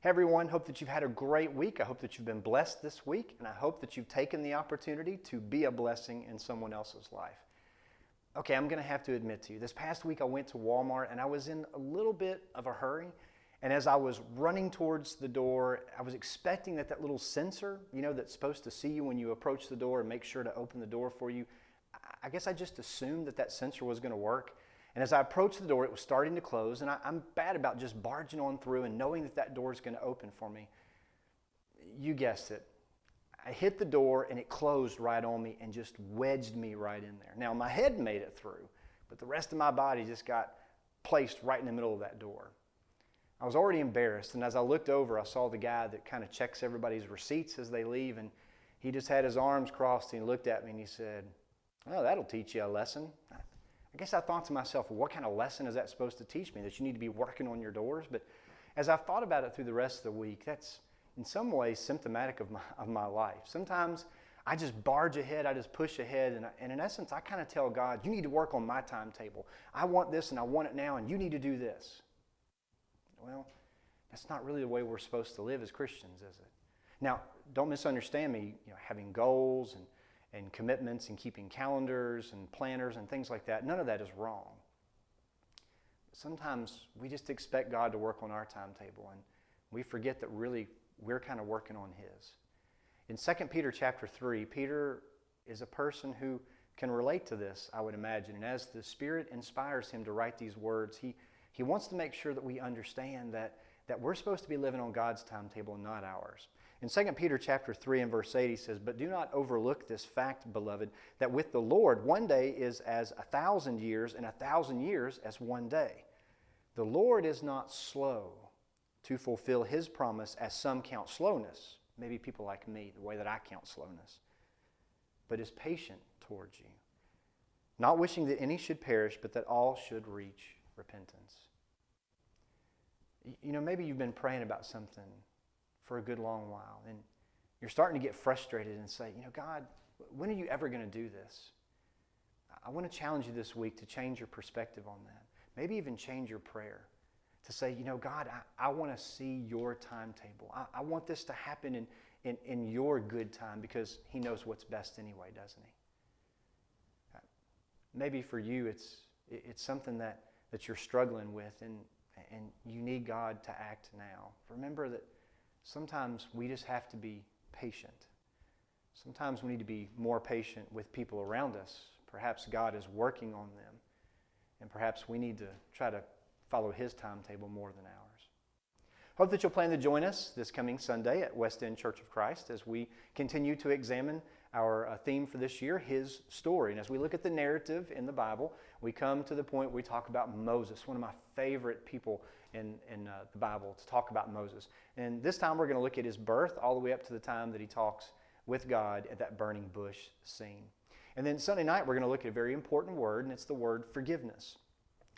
Hey everyone, hope that you've had a great week. I hope that you've been blessed this week, and I hope that you've taken the opportunity to be a blessing in someone else's life. Okay, I'm going to have to admit to you, this past week I went to Walmart and I was in a little bit of a hurry. And as I was running towards the door, I was expecting that little sensor, that's supposed to see you when you approach the door and make sure to open the door for you. I guess I just assumed that sensor was going to work. And as I approached the door, it was starting to close, and I'm bad about just barging on through and knowing that door is going to open for me. You guessed it. I hit the door, and it closed right on me and just wedged me right in there. Now, my head made it through, but the rest of my body just got placed right in the middle of that door. I was already embarrassed, and as I looked over, I saw the guy that kind of checks everybody's receipts as they leave, and he just had his arms crossed, and he looked at me, and he said, "Oh, that'll teach you a lesson." I guess I thought to myself, well, what kind of lesson is that supposed to teach me? That you need to be working on your doors? But as I've thought about it through the rest of the week, that's in some ways symptomatic of my life. Sometimes I just barge ahead, I just push ahead, and in essence, I kind of tell God, you need to work on my timetable. I want this and I want it now, and you need to do this. Well, that's not really the way we're supposed to live as Christians, is it? Now, don't misunderstand me, having goals and commitments and keeping calendars and planners and things like that. None of that is wrong. Sometimes we just expect God to work on our timetable, and we forget that really we're kind of working on His. In 2 Peter chapter 3, Peter is a person who can relate to this, I would imagine. And as the Spirit inspires him to write these words, he wants to make sure that we understand that we're supposed to be living on God's timetable and not ours. In 2 Peter chapter 3 and verse 8, he says, "But do not overlook this fact, beloved, that with the Lord 1 day is as 1,000 years, and 1,000 years as 1 day. The Lord is not slow to fulfill His promise, as some count slowness," maybe people like me, the way that I count slowness, "but is patient towards you, not wishing that any should perish, but that all should reach repentance." Maybe you've been praying about something for a good long while, and you're starting to get frustrated and say, "God, when are you ever going to do this?" I want to challenge you this week to change your perspective on that. Maybe even change your prayer to say, "God, I want to see your timetable. I want this to happen in your good time, because He knows what's best anyway, doesn't He?" Maybe for you it's something that you're struggling with, and you need God to act now. Remember that sometimes we just have to be patient. Sometimes we need to be more patient with people around us. Perhaps God is working on them, and perhaps we need to try to follow His timetable more than ours. Hope that you'll plan to join us this coming Sunday at West End Church of Christ as we continue to examine our theme for this year, His story. And as we look at the narrative in the Bible, we come to the point where we talk about Moses, one of my favorite people in the Bible, to talk about Moses. And this time we're going to look at his birth all the way up to the time that he talks with God at that burning bush scene. And then Sunday night we're going to look at a very important word, and it's the word forgiveness.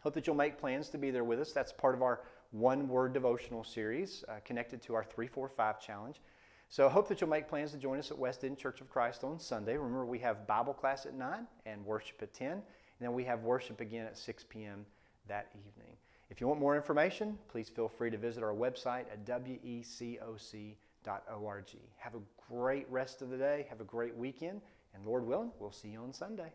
Hope that you'll make plans to be there with us. That's part of our one-word devotional series connected to our 3-4-5 challenge. So I hope that you'll make plans to join us at West End Church of Christ on Sunday. Remember, we have Bible class at 9 and worship at 10. And then we have worship again at 6 p.m. that evening. If you want more information, please feel free to visit our website at wecoc.org. Have a great rest of the day. Have a great weekend. And Lord willing, we'll see you on Sunday.